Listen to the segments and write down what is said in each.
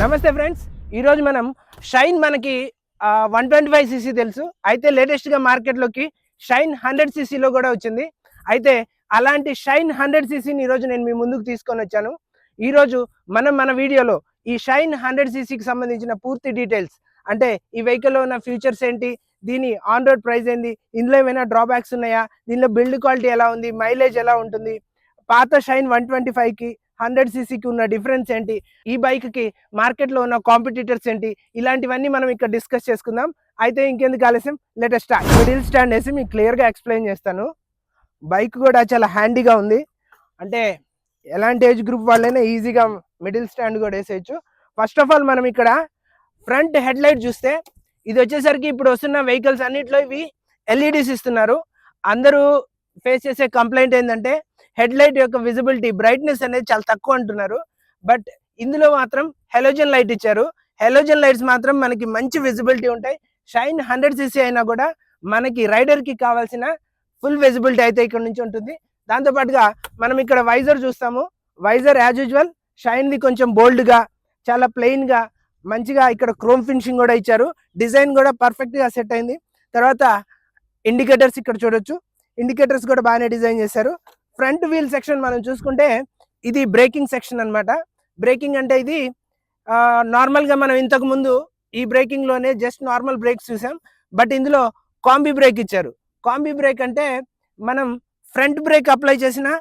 నమస్తే ఫ్రెండ్స్, ఈరోజు మనం షైన్ మనకి 125cc తెలుసు. అయితే లేటెస్ట్గా మార్కెట్లోకి షైన్ 100cc కూడా వచ్చింది. అయితే అలాంటి షైన్ 100cc ఈరోజు నేను మీ ముందుకు తీసుకొని వచ్చాను. ఈరోజు మన వీడియోలో ఈ షైన్ 100cc సంబంధించిన పూర్తి డీటెయిల్స్, అంటే ఈ వెహికల్లో ఉన్న ఫీచర్స్ ఏంటి, దీని ఆన్ రోడ్ ప్రైస్ ఏంటి, ఇందులో ఏమైనా డ్రాబ్యాక్స్ ఉన్నాయా, దీనిలో బిల్డ్ క్వాలిటీ ఎలా ఉంది, మైలేజ్ ఎలా ఉంటుంది, పాత షైన్ 125కి 100cc ఉన్న డిఫరెన్స్ ఏంటి, ఈ బైక్కి మార్కెట్లో ఉన్న కాంపిటీటర్స్ ఏంటి, ఇలాంటివన్నీ మనం ఇక్కడ డిస్కస్ చేసుకుందాం. అయితే ఇంకెందుకు ఆలస్యం, లెట్ స్టార్ట్. మిడిల్ స్టాండ్ వేసి మీకు క్లియర్గా ఎక్స్ప్లెయిన్ చేస్తాను. బైక్ కూడా చాలా హ్యాండీగా ఉంది, అంటే ఎలాంటి ఏజ్ గ్రూప్ వాళ్ళైనా ఈజీగా మిడిల్ స్టాండ్ కూడా వేసేయచ్చు. ఫస్ట్ ఆఫ్ ఆల్ మనం ఇక్కడ ఫ్రంట్ హెడ్ లైట్ చూస్తే, ఇది వచ్చేసరికి ఇప్పుడు వస్తున్న వెహికల్స్ అన్నిట్లో ఇవి ఎల్ఈడీస్ ఇస్తున్నారు. అందరూ ఫేస్ చేసే కంప్లైంట్ ఏంటంటే హెడ్ లైట్ యొక్క విజిబిలిటీ, బ్రైట్నెస్ అనేది చాలా తక్కువ అంటున్నారు. బట్ ఇందులో మాత్రం హెలోజన్ లైట్ ఇచ్చారు. హెలోజన్ లైట్స్ మాత్రం మనకి మంచి విజిబిలిటీ ఉంటాయి. షైన్ 100cc అయినా కూడా మనకి రైడర్కి కావాల్సిన ఫుల్ విజిబిలిటీ అయితే ఇక్కడ నుంచి ఉంటుంది. దాంతోపాటుగా మనం ఇక్కడ వైజర్ చూస్తాము. వైజర్ యాజ్ యూజువల్ షైన్ది కొంచెం బోల్డ్గా, చాలా ప్లెయిన్గా, మంచిగా ఇక్కడ క్రోమ్ ఫినిషింగ్ కూడా ఇచ్చారు. డిజైన్ కూడా పర్ఫెక్ట్గా సెట్ అయింది. తర్వాత ఇండికేటర్స్ ఇక్కడ చూడొచ్చు, ఇండికేటర్స్ కూడా బాగానే డిజైన్ చేశారు. ఫ్రంట్ వీల్ సెక్షన్ మనం చూసుకుంటే ఇది బ్రేకింగ్ సెక్షన్ అనమాట. బ్రేకింగ్ అంటే ఇది నార్మల్గా మనం ఇంతకు ముందు ఈ బ్రేకింగ్లోనే జస్ట్ నార్మల్ బ్రేక్స్ చూసాం. బట్ ఇందులో కాంబీ బ్రేక్ ఇచ్చారు. కాంబీ బ్రేక్ అంటే మనం ఫ్రంట్ బ్రేక్ అప్లై చేసినా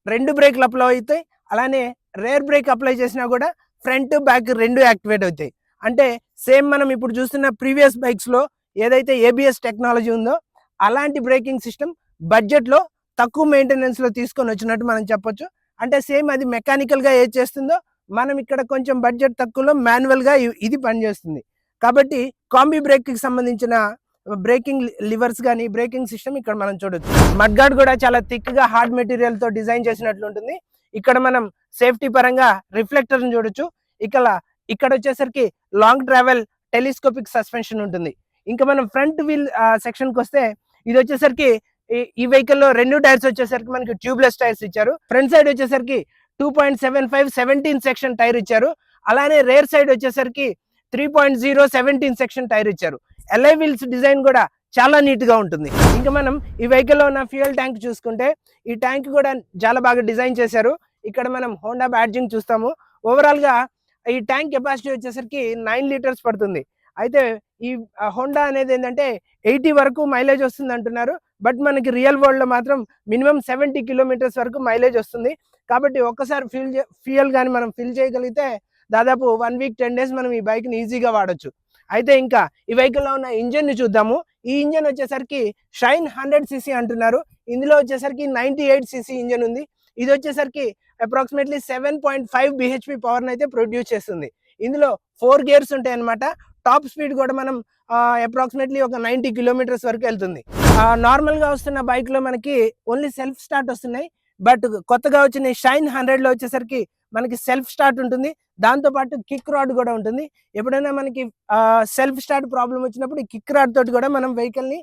2 బ్రేక్లు అప్లై అవుతాయి, అలానే రేర్ బ్రేక్ అప్లై చేసినా కూడా ఫ్రంట్ బ్యాక్ 2 యాక్టివేట్ అవుతాయి. అంటే సేమ్ మనం ఇప్పుడు చూస్తున్న ప్రీవియస్ బైక్స్లో ఏదైతే ఏబిఎస్ టెక్నాలజీ ఉందో అలాంటి బ్రేకింగ్ సిస్టమ్ బడ్జెట్లో తక్కువ మెయింటెనెన్స్లో తీసుకొని వచ్చినట్టు మనం చెప్పొచ్చు. అంటే సేమ్ అది మెకానికల్గా ఏది చేస్తుందో మనం ఇక్కడ కొంచెం బడ్జెట్ తక్కువలో మాన్యువల్గా ఇది పనిచేస్తుంది. కాబట్టి కాంబీ బ్రేక్కి సంబంధించిన బ్రేకింగ్ లివర్స్ కానీ బ్రేకింగ్ సిస్టమ్ ఇక్కడ మనం చూడొచ్చు. మడ్గార్డ్ కూడా చాలా థిక్గా హార్డ్ మెటీరియల్తో డిజైన్ చేసినట్లు ఉంటుంది. ఇక్కడ మనం సేఫ్టీ పరంగా రిఫ్లెక్టర్ని చూడొచ్చు. ఇక్కడ వచ్చేసరికి లాంగ్ ట్రావెల్ టెలిస్కోపిక్ సస్పెన్షన్ ఉంటుంది. ఇంకా మనం ఫ్రంట్ వీల్ సెక్షన్కి వస్తే, ఇది వచ్చేసరికి ఈ వెహికల్లో 2 టైర్స్ వచ్చేసరికి మనకి ట్యూబ్లెస్ టైర్స్ ఇచ్చారు. ఫ్రంట్ సైడ్ వచ్చేసరికి 2.75 17 సెక్షన్ టైర్ ఇచ్చారు. అలానే రేర్ సైడ్ వచ్చేసరికి 3.0 17 సెక్షన్ టైర్ ఇచ్చారు. ఎల్ఐ వీల్స్ డిజైన్ కూడా చాలా నీట్ గా ఉంటుంది. ఇంకా మనం ఈ వెహికల్లో ఉన్న ఫ్యూయల్ ట్యాంక్ చూసుకుంటే, ఈ ట్యాంక్ కూడా చాలా బాగా డిజైన్ చేశారు. ఇక్కడ మనం హోండా బ్యాడ్జింగ్ చూస్తాము. ఓవరాల్ గా ఈ ట్యాంక్ కెపాసిటీ వచ్చేసరికి 9 లీటర్స్ పడుతుంది. అయితే ఈ హోండా అనేది ఏంటంటే 80 వరకు మైలేజ్ వస్తుంది అంటున్నారు. బట్ మనకి రియల్ వరల్డ్ లో మాత్రం మినిమం 70 కిలోమీటర్స్ వరకు మైలేజ్ వస్తుంది. కాబట్టి ఒక్కసారి ఫ్యూయల్ కానీ మనం ఫిల్ చేయగలిగితే దాదాపు 1 వీక్ 10 డేస్ మనం ఈ బైక్ని ఈజీగా వాడచ్చు. అయితే ఇంకా ఈ వెహికల్లో ఉన్న ఇంజన్ని చూద్దాము. ఈ ఇంజన్ వచ్చేసరికి షైన్ 100cc అంటున్నారు. ఇందులో వచ్చేసరికి 98cc ఇంజన్ ఉంది. ఇది వచ్చేసరికి అప్రాక్సిమేట్లీ 7.5 bhp పవర్ని అయితే ప్రొడ్యూస్ చేస్తుంది. ఇందులో 4 గేర్స్ ఉంటాయి అన్నమాట. టాప్ స్పీడ్ కూడా మనం అప్రాక్సిమేట్లీ ఒక 90 కిలోమీటర్స్ వరకు వెళ్తుంది. నార్మల్గా వస్తున్న బైక్లో మనకి ఓన్లీ సెల్ఫ్ స్టార్ట్ వస్తున్నాయి. బట్ కొత్తగా వచ్చిన షైన్ 100లో వచ్చేసరికి మనకి సెల్ఫ్ స్టార్ట్ ఉంటుంది. దాంతోపాటు కిక్ రాడ్ కూడా ఉంటుంది. ఎప్పుడైనా మనకి సెల్ఫ్ స్టార్ట్ ప్రాబ్లం వచ్చినప్పుడు ఈ కిక్ రాడ్ తోటి కూడా మనం వెహికల్ని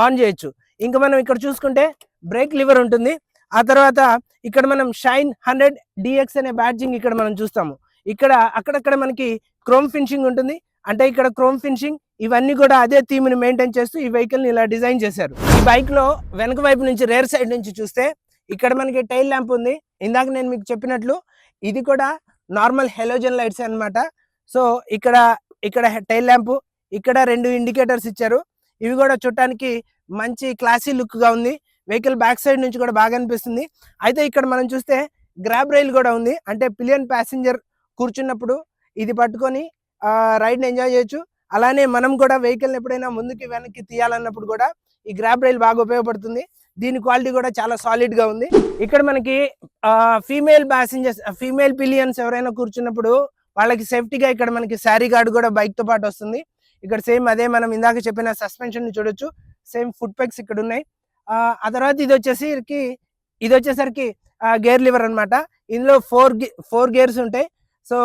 ఆన్ చేయొచ్చు. ఇంకా మనం ఇక్కడ చూసుకుంటే బ్రేక్ లివర్ ఉంటుంది. ఆ తర్వాత ఇక్కడ మనం షైన్ 100 DX అనే బ్యాడ్జింగ్ ఇక్కడ మనం చూస్తాము. ఇక్కడ అక్కడక్కడ మనకి క్రోమ్ ఫినిషింగ్ ఉంటుంది. అంటే ఇక్కడ క్రోమ్ ఫినిషింగ్ ఇవన్నీ కూడా అదే థీమ్ని మెయింటైన్ చేస్తూ ఈ వెహికల్ని ఇలా డిజైన్ చేశారు. ఈ బైక్లో వెనక వైపు నుంచి రేర్ సైడ్ నుంచి చూస్తే ఇక్కడ మనకి టైల్ ల్యాంప్ ఉంది. ఇందాక నేను మీకు చెప్పినట్లు ఇది కూడా నార్మల్ హెలోజన్ లైట్స్ అన్నమాట. సో ఇక్కడ టైల్ ల్యాంప్, ఇక్కడ 2 ఇండికేటర్స్ ఇచ్చారు. ఇవి కూడా చూడటానికి మంచి క్లాసీ లుక్గా ఉంది. వెహికల్ బ్యాక్ సైడ్ నుంచి కూడా బాగా అనిపిస్తుంది. అయితే ఇక్కడ మనం చూస్తే గ్రాబ్ రైల్ కూడా ఉంది. అంటే పిలియన్ ప్యాసింజర్ కూర్చున్నప్పుడు ఇది పట్టుకొని రైడ్ని ఎంజాయ్ చేయొచ్చు. అలానే మనం కూడా వెహికల్ని ఎప్పుడైనా ముందుకి వెనక్కి తీయాలన్నప్పుడు కూడా ఈ గ్రాబ్ రైల్ బాగా ఉపయోగపడుతుంది. దీని క్వాలిటీ కూడా చాలా సాలిడ్గా ఉంది. ఇక్కడ మనకి ఫీమేల్ ప్యాసింజర్స్, ఫీమేల్ పిలియన్స్ ఎవరైనా కూర్చున్నప్పుడు వాళ్ళకి సేఫ్టీగా ఇక్కడ మనకి శారీ గార్డ్ కూడా బైక్తో పాటు వస్తుంది. ఇక్కడ సేమ్ అదే మనం ఇందాక చెప్పిన సస్పెన్షన్ చూడొచ్చు. సేమ్ ఫుట్ పెగ్స్ ఇక్కడ ఉన్నాయి. ఆ తర్వాత ఇది వచ్చేసరికి గేర్ లివర్ అనమాట. ఇందులో 4 గేర్స్ ఉంటాయి. సో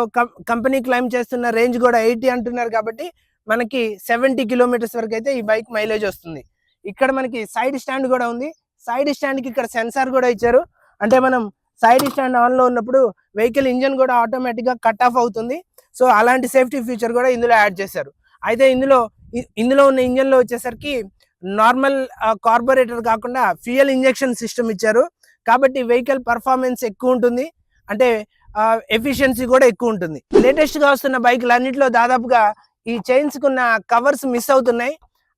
కంపెనీ క్లైమ్ చేస్తున్న రేంజ్ కూడా 80 అంటున్నారు. కాబట్టి మనకి 70 కిలోమీటర్స్ వరకు అయితే ఈ బైక్ మైలేజ్ వస్తుంది. ఇక్కడ మనకి సైడ్ స్టాండ్ కూడా ఉంది. సైడ్ స్టాండ్ కి ఇక్కడ సెన్సార్ కూడా ఇచ్చారు. అంటే మనం సైడ్ స్టాండ్ ఆన్ లో ఉన్నప్పుడు వెహికల్ ఇంజన్ కూడా ఆటోమేటిక్ గా కట్ ఆఫ్ అవుతుంది. సో అలాంటి సేఫ్టీ ఫీచర్ కూడా ఇందులో యాడ్ చేశారు. అయితే ఇందులో ఉన్న ఇంజన్ లో వచ్చేసరికి నార్మల్ కార్బొరేటర్ కాకుండా ఫ్యూయల్ ఇంజెక్షన్ సిస్టమ్ ఇచ్చారు. కాబట్టి వెహికల్ పర్ఫార్మెన్స్ ఎక్కువ ఉంటుంది, అంటే ఎఫిషియన్సీ కూడా ఎక్కువ ఉంటుంది. లేటెస్ట్ గా వస్తున్న బైక్లు అన్నింటిలో దాదాపుగా ఈ చైన్స్ కున్న కవర్స్ మిస్ అవుతున్నాయి.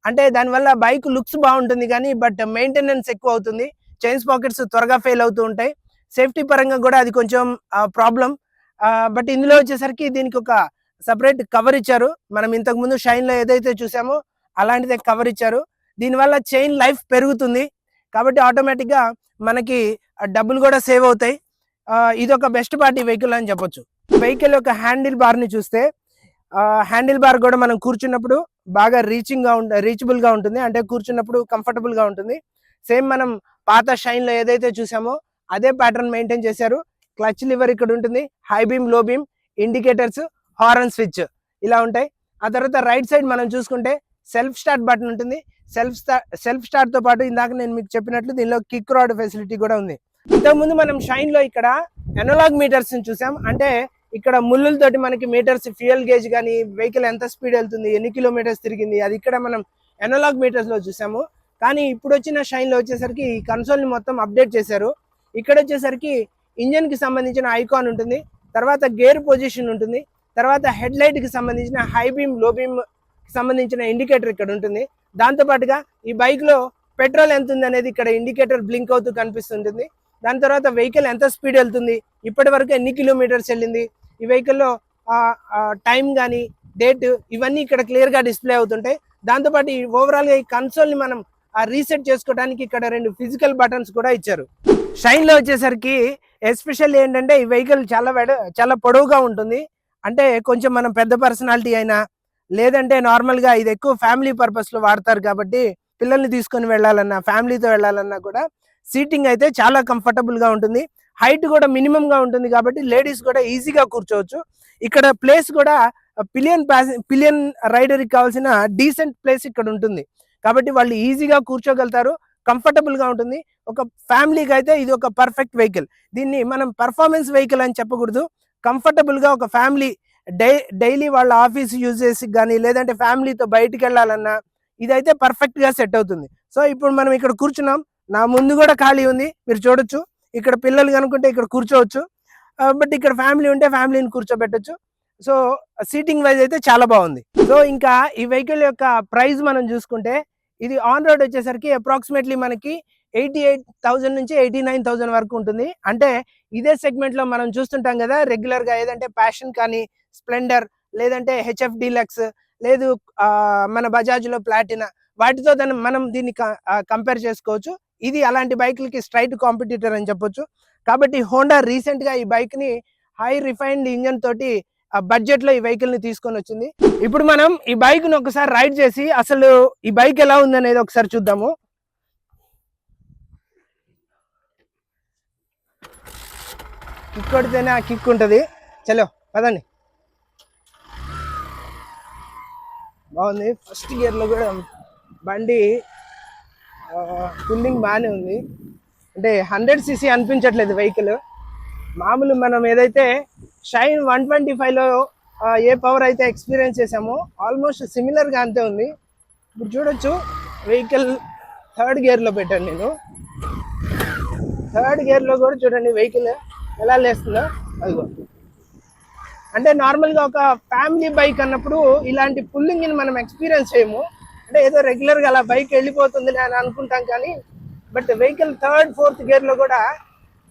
అంటే దానివల్ల బైక్ లుక్స్ బాగుంటుంది కానీ బట్ మెయింటెనెన్స్ ఎక్కువ అవుతుంది. చైన్స్ పాకెట్స్ త్వరగా ఫెయిల్ అవుతూ ఉంటాయి. సేఫ్టీ పరంగా కూడా అది కొంచెం ప్రాబ్లం. బట్ ఇందులో వచ్చేసరికి దీనికి ఒక సపరేట్ కవర్ ఇచ్చారు. మనం ఇంతకు ముందు షైన్ లో ఏదైతే చూసామో అలాంటిదే కవర్ ఇచ్చారు. దీనివల్ల చైన్ లైఫ్ పెరుగుతుంది కాబట్టి ఆటోమేటిక్ గా మనకి డబ్బులు కూడా సేవ్ అవుతాయి. ఇది ఒక బెస్ట్ పార్టీ వెహికల్ అని చెప్పొచ్చు. వెహికల్ యొక్క హ్యాండిల్ బార్ ని చూస్తే హ్యాండిల్ బార్ కూడా మనం కూర్చున్నప్పుడు బాగా రీచబుల్ గా ఉంటుంది, అంటే కూర్చున్నప్పుడు కంఫర్టబుల్ గా ఉంటుంది. సేమ్ మనం పాత షైన్ లో ఏదైతే చూసామో అదే ప్యాటర్న్ మెయింటైన్ చేశారు. క్లచ్ లివర్ ఇక్కడ ఉంటుంది, హై బీమ్, లో బీమ్, ఇండికేటర్స్, హార్న్ స్విచ్ ఇలా ఉంటాయి. ఆ తర్వాత రైట్ సైడ్ మనం చూసుకుంటే సెల్ఫ్ స్టార్ట్ బటన్ ఉంటుంది. సెల్ఫ్ స్టార్ట్ తో పాటు ఇందాక నేను మీకు చెప్పినట్లు దీనిలో కిక్ రాడ్ ఫెసిలిటీ కూడా ఉంది. ఇంతకుముందు మనం షైన్ లో ఇక్కడ అనలాగ్ మీటర్స్ చూసాం, అంటే ఇక్కడ ముళ్ళతోటి మనకి మీటర్స్, ఫ్యూయల్ గేజ్ కానీ వెహికల్ ఎంత స్పీడ్ వెళ్తుంది, ఎన్ని కిలోమీటర్స్ తిరిగింది, అది ఇక్కడ మనం అనలాగ్ మీటర్స్ లో చూసాము. కానీ ఇప్పుడు వచ్చిన షైన్ లో వచ్చేసరికి ఈ కన్సోల్ ని మొత్తం అప్డేట్ చేశారు. ఇక్కడ వచ్చేసరికి ఇంజన్ కి సంబంధించిన ఐకాన్ ఉంటుంది, తర్వాత గేర్ పొజిషన్ ఉంటుంది, తర్వాత హెడ్ లైట్ కి సంబంధించిన హై బీమ్, లో బీమ్ కి సంబంధించిన ఇండికేటర్ ఇక్కడ ఉంటుంది. దాంతో పాటుగా ఈ బైక్ లో పెట్రోల్ ఎంత ఉంది అనేది ఇక్కడ ఇండికేటర్ బ్లింక్ అవుతూ కనిపిస్తుంటుంది. దాని తర్వాత వెహికల్ ఎంత స్పీడ్ వెళ్తుంది, ఇప్పటి వరకు ఎన్ని కిలోమీటర్స్ వెళ్ళింది, ఈ వెహికల్లో టైం కానీ డేట్ ఇవన్నీ ఇక్కడ క్లియర్ గా డిస్ప్లే అవుతుంటాయి. దాంతోపాటు ఓవరాల్ గా ఈ కన్సోల్ ని మనం రీసెట్ చేసుకోవడానికి ఇక్కడ 2 ఫిజికల్ బటన్స్ కూడా ఇచ్చారు. షైన్ లో వచ్చేసరికి ఎస్పెషల్ ఏంటంటే ఈ వెహికల్ చాలా పొడవుగా ఉంటుంది. అంటే కొంచెం మనం పెద్ద పర్సనాలిటీ అయినా లేదంటే నార్మల్ గా ఇది ఎక్కువ ఫ్యామిలీ పర్పస్ లో వాడతారు కాబట్టి పిల్లల్ని తీసుకొని వెళ్ళాలన్నా, ఫ్యామిలీతో వెళ్ళాలన్నా కూడా సీటింగ్ అయితే చాలా కంఫర్టబుల్ గా ఉంటుంది. హైట్ కూడా మినిమం గా ఉంటుంది కాబట్టి లేడీస్ కూడా ఈజీగా కూర్చోవచ్చు. ఇక్కడ ప్లేస్ కూడా పిలియన్ రైడర్ కి కావాల్సిన డీసెంట్ ప్లేస్ ఇక్కడ ఉంటుంది కాబట్టి వాళ్ళు ఈజీగా కూర్చోగలుగుతారు, కంఫర్టబుల్ గా ఉంటుంది. ఒక ఫ్యామిలీకి అయితే ఇది ఒక పర్ఫెక్ట్ వెహికల్. దీన్ని మనం పర్ఫార్మెన్స్ వెహికల్ అని చెప్పకూడదు. కంఫర్టబుల్ గా ఒక ఫ్యామిలీ డైలీ వాళ్ళ ఆఫీస్ యూజ్ చేసి కానీ లేదంటే ఫ్యామిలీతో బయటికి వెళ్ళాలన్నా ఇదైతే పర్ఫెక్ట్ గా సెట్ అవుతుంది. సో ఇప్పుడు మనం ఇక్కడ కూర్చున్నాం, నా ముందు కూడా ఖాళీ ఉంది, మీరు చూడొచ్చు. ఇక్కడ పిల్లలు కనుకుంటే ఇక్కడ కూర్చోవచ్చు, బట్ ఇక్కడ ఫ్యామిలీ ఉంటే ఫ్యామిలీని కూర్చోబెట్టచ్చు. సో సీటింగ్ వైజ్ అయితే చాలా బాగుంది. సో ఇంకా ఈ వెహికల్ యొక్క ప్రైస్ మనం చూసుకుంటే ఇది ఆన్ రోడ్ వచ్చేసరికి అప్రాక్సిమేట్లీ మనకి 88,000 నుంచి 89,000 వరకు ఉంటుంది. అంటే ఇదే సెగ్మెంట్ లో మనం చూస్తుంటాం కదా రెగ్యులర్ గా, ఏదంటే ప్యాషన్ కానీ, స్ప్లెండర్, లేదంటే హెచ్ఎఫ్ డీలక్స్, లేదు మన బజాజ్ లో ప్లాటినా, వాటితో మనం దీన్ని కంపేర్ చేసుకోవచ్చు. ఇది అలాంటి బైక్లకి స్ట్రైట్ కాంపిటీటర్ అని చెప్పొచ్చు. కాబట్టి హోండా రీసెంట్ గా ఈ బైక్ ని హై రిఫైన్డ్ ఇంజన్ తోటి బడ్జెట్ లో ఈ వెహికల్ ని తీసుకొని వచ్చింది. ఇప్పుడు మనం ఈ బైక్ ను ఒకసారి రైడ్ చేసి అసలు ఈ బైక్ ఎలా ఉంది అనేది ఒకసారి చూద్దాము. కిక్ కొడితేనే ఆ కిక్ ఉంటుంది. చలో పదండి. బాగుంది. ఫస్ట్ గేర్ లో కూడా బండి పుల్లింగ్ బాగానే ఉంది. అంటే 100cc అనిపించట్లేదు వెహికల్. మామూలు మనం ఏదైతే షైన్ 125లో ఏ పవర్ అయితే ఎక్స్పీరియన్స్ చేసామో ఆల్మోస్ట్ సిమిలర్ గా అంతే ఉంది. ఇప్పుడు చూడొచ్చు వెహికల్ థర్డ్ గేర్ లో పెట్టాను నేను. థర్డ్ గేర్ లో కూడా చూడండి వెహికల్ ఎలా లేస్తుందో. అదిగో, అంటే నార్మల్ గా ఒక ఫ్యామిలీ బైక్ అన్నప్పుడు ఇలాంటి పుల్లింగ్ ని మనం ఎక్స్పీరియన్స్ చేయము. అంటే ఏదో రెగ్యులర్ గా అలా బైక్ వెళ్ళిపోతుంది అని అనుకుంటాం కానీ but vehicle third fourth gear లో కూడా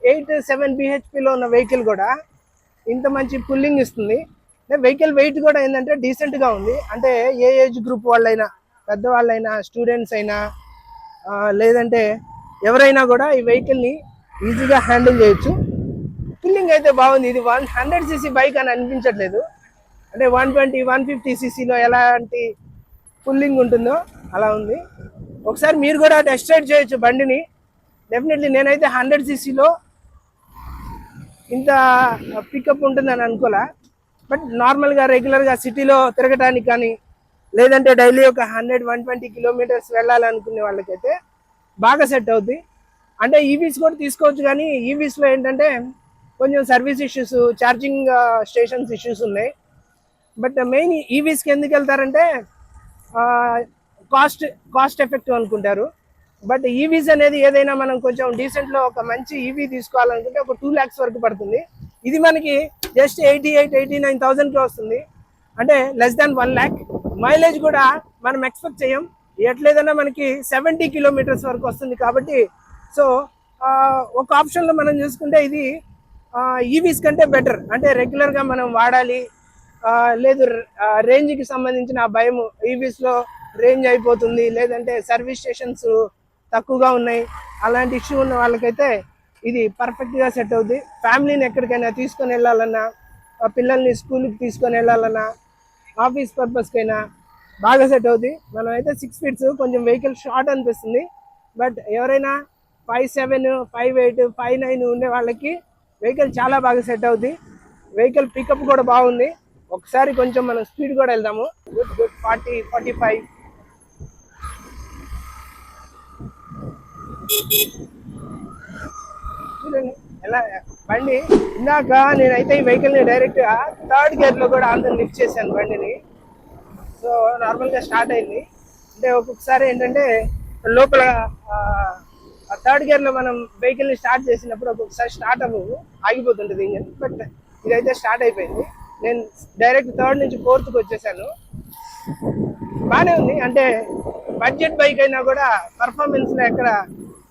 8-7 bhp లో ఉన్న వెహికల్ కూడా ఇంత మంచి పుల్లింగ్ ఇస్తుంది. వెహికల్ వెయిట్ కూడా ఏంటంటే డీసెంట్ గా ఉంది. అంటే ఏ ఏజ్ గ్రూప్ వాళ్ళైనా, పెద్దవాళ్ళైనా, స్టూడెంట్స్ అయినా, లేదంటే ఎవరైనా కూడా ఈ వెహికల్ ని ఈజీగా హ్యాండిల్ చేయొచ్చు. పుల్లింగ్ అయితే బాగుంది. ఇది 100cc బైక్ అని అనిపించట్లేదు. అంటే 120-150cc లో ఎలాంటి పుల్లింగ్ ఉంటుందో అలా ఉంది. ఒకసారి మీరు కూడా టెస్ట్ రైడ్ చేయొచ్చు బండిని. డెఫినెట్లీ నేనైతే 100cc లో ఇంత పికప్ ఉంటుందని అనుకోలే. బట్ నార్మల్గా రెగ్యులర్గా సిటీలో తిరగటానికి కానీ లేదంటే డైలీ ఒక 100-120 కిలోమీటర్స్ వెళ్ళాలనుకునే వాళ్ళకైతే బాగా సెట్ అవుతుంది. అంటే ఈవీస్ కూడా తీసుకోవచ్చు, కానీ ఈవీస్లో ఏంటంటే కొంచెం service issues, charging stations issues ఉన్నాయి. బట్ మెయిన్ ఈవీస్కి ఎందుకు వెళ్తారంటే కాస్ట్ ఎఫెక్టివ్ అనుకుంటారు. బట్ ఈవీస్ అనేది ఏదైనా మనం కొంచెం డీసెంట్లో ఒక మంచి ఈవీ తీసుకోవాలనుకుంటే ఒక 2 lakhs వరకు పడుతుంది. ఇది మనకి జస్ట్ 89,000కి వస్తుంది, అంటే లెస్ దాన్ 1 lakh. మైలేజ్ కూడా మనం ఎక్స్పెక్ట్ చేయం, ఎట్లేదన్నా మనకి 70 kilometers వరకు వస్తుంది. కాబట్టి సో ఒక ఆప్షన్లో మనం చూసుకుంటే ఇది ఈవీస్ కంటే బెటర్. అంటే రెగ్యులర్గా మనం వాడాలి, లేదు రేంజ్కి సంబంధించిన ఆ భయం, ఈవీస్లో రేంజ్ అయిపోతుంది, లేదంటే సర్వీస్ స్టేషన్స్ తక్కువగా ఉన్నాయి, అలాంటి ఇష్యూ ఉన్న వాళ్ళకైతే ఇది పర్ఫెక్ట్గా సెట్ అవుతుంది. ఫ్యామిలీని ఎక్కడికైనా తీసుకొని వెళ్ళాలన్నా, పిల్లల్ని స్కూల్కి తీసుకొని వెళ్ళాలన్నా, ఆఫీస్ పర్పస్కైనా బాగా సెట్ అవుతుంది. మనం అయితే 6 feet కొంచెం వెహికల్ షార్ట్ అనిపిస్తుంది. బట్ ఎవరైనా 5'7", 5'8", 5'9" ఉండే వాళ్ళకి వెహికల్ చాలా బాగా సెట్ అవుతుంది. వెహికల్ పికప్ కూడా బాగుంది. ఒకసారి కొంచెం మనం స్పీడ్ కూడా వెళ్దాము. గుడ్ 40, 45. చూడండి ఎలా బండి. ఇందాక నేనైతే ఈ వెహికల్ని డైరెక్ట్గా 3rd gearలో కూడా ఆంధ్ర లిఫ్ట్ చేశాను బండిని. సో నార్మల్గా స్టార్ట్ అయింది. అంటే ఒక్కొక్కసారి ఏంటంటే లోపల 3rd gearలో మనం వెహికల్ని స్టార్ట్ చేసినప్పుడు ఒక్కొక్కసారి స్టార్ట్ అవ్వవు, ఆగిపోతుంటుంది ఇంజన్. బట్ ఇదైతే స్టార్ట్ అయిపోయింది. నేను డైరెక్ట్ 3rd నుంచి 4th వచ్చేసాను. బాగానే ఉంది. అంటే బడ్జెట్ బైక్ అయినా కూడా పర్ఫార్మెన్స్లో ఎక్కడ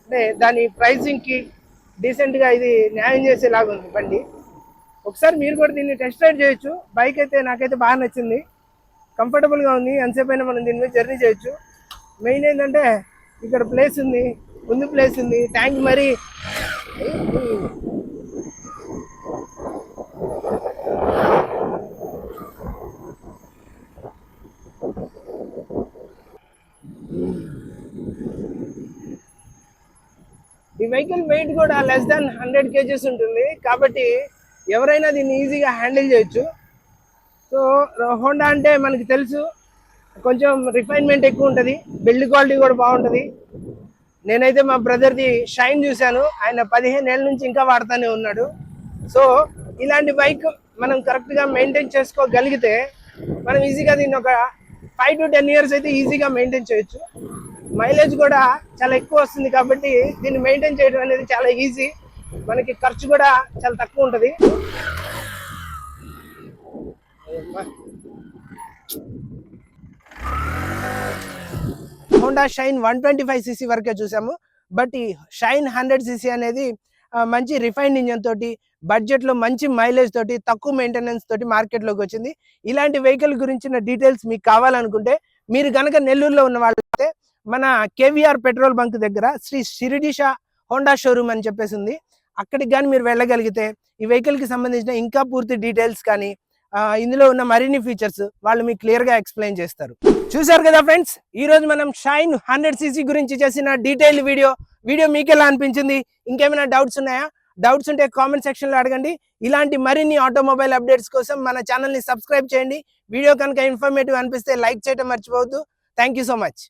అంటే దాని ప్రైసింగ్కి డీసెంట్గా ఇది న్యాయం చేసేలాగా ఉంది బండి. ఒకసారి మీరు కూడా దీన్ని టెస్ట్ రైడ్ చేయొచ్చు. బైక్ అయితే నాకైతే బాగా నచ్చింది, కంఫర్టబుల్గా ఉంది. ఎంతసేపు అయినా మనం దీని మీద జర్నీ చేయొచ్చు. మెయిన్ ఏంటంటే ఇక్కడ ప్లేస్ ఉంది, ముందు ప్లేస్ ఉంది, ట్యాంక్ మరి ఈ వెహికల్ వెయిట్ కూడా లెస్ దాన్ 100 kgs ఉంటుంది. కాబట్టి ఎవరైనా దీన్ని ఈజీగా హ్యాండిల్ చేయొచ్చు. సో హోండా అంటే మనకి తెలుసు, కొంచెం రిఫైన్మెంట్ ఎక్కువ ఉంటుంది, బిల్డ్ క్వాలిటీ కూడా బాగుంటుంది. నేనైతే మా బ్రదర్ది షైన్ చూశాను, ఆయన 15 ఏళ్ళ నుంచి ఇంకా వాడుతూనే ఉన్నాడు. సో ఇలాంటి బైక్ మనం కరెక్ట్గా మెయింటైన్ చేసుకోగలిగితే మనం ఈజీగా దీన్ని ఒక 5 to 10 years అయితే ఈజీగా మెయింటైన్ చేయొచ్చు. మైలేజ్ కూడా చాలా ఎక్కువ వస్తుంది. కాబట్టి దీన్ని మెయింటైన్ చేయడం అనేది చాలా ఈజీ, మనకి ఖర్చు కూడా చాలా తక్కువ ఉంటుంది. హోండా షైన్ 125cc వరకే చూసాము. బట్ ఈ షైన్ 100cc అనేది మంచి రిఫైన్డ్ ఇంజన్ తోటి, బడ్జెట్లో మంచి మైలేజ్ తోటి, తక్కువ మెయింటెనెన్స్ తోటి మార్కెట్లోకి వచ్చింది. ఇలాంటి వెహికల్ గురించిన డీటెయిల్స్ మీకు కావాలనుకుంటే మీరు కనుక నెల్లూరులో ఉన్న వాళ్ళైతే మన కేవీఆర్ పెట్రోల్ బంక్ దగ్గర శ్రీ శిరిడిష హోండా షోరూమ్ అని చెప్పేసి ఉంది. అక్కడికి కానీ మీరు వెళ్ళగలిగితే ఈ వెహికల్కి సంబంధించిన ఇంకా పూర్తి డీటెయిల్స్ కానీ ఇందులో ఉన్న మరిన్ని ఫీచర్స్ వాళ్ళు మీకు క్లియర్గా ఎక్స్ప్లెయిన్ చేస్తారు. చూసారు కదా ఫ్రెండ్స్, ఈరోజు మనం షైన్ 100cc గురించి చేసిన డీటెయిల్ వీడియో మీకు ఎలా అనిపించింది? ఇంకేమైనా డౌట్స్ ఉన్నాయా? డౌట్స్ ఉంటే కామెంట్ సెక్షన్లో అడగండి. ఇలాంటి మరిన్ని ఆటోమొబైల్ అప్డేట్స్ కోసం మన ఛానల్ని సబ్స్క్రైబ్ చేయండి. వీడియో కనుక ఇన్ఫర్మేటివ్ అనిపిస్తే లైక్ చేయడం మర్చిపోవద్దు. Thank you so much.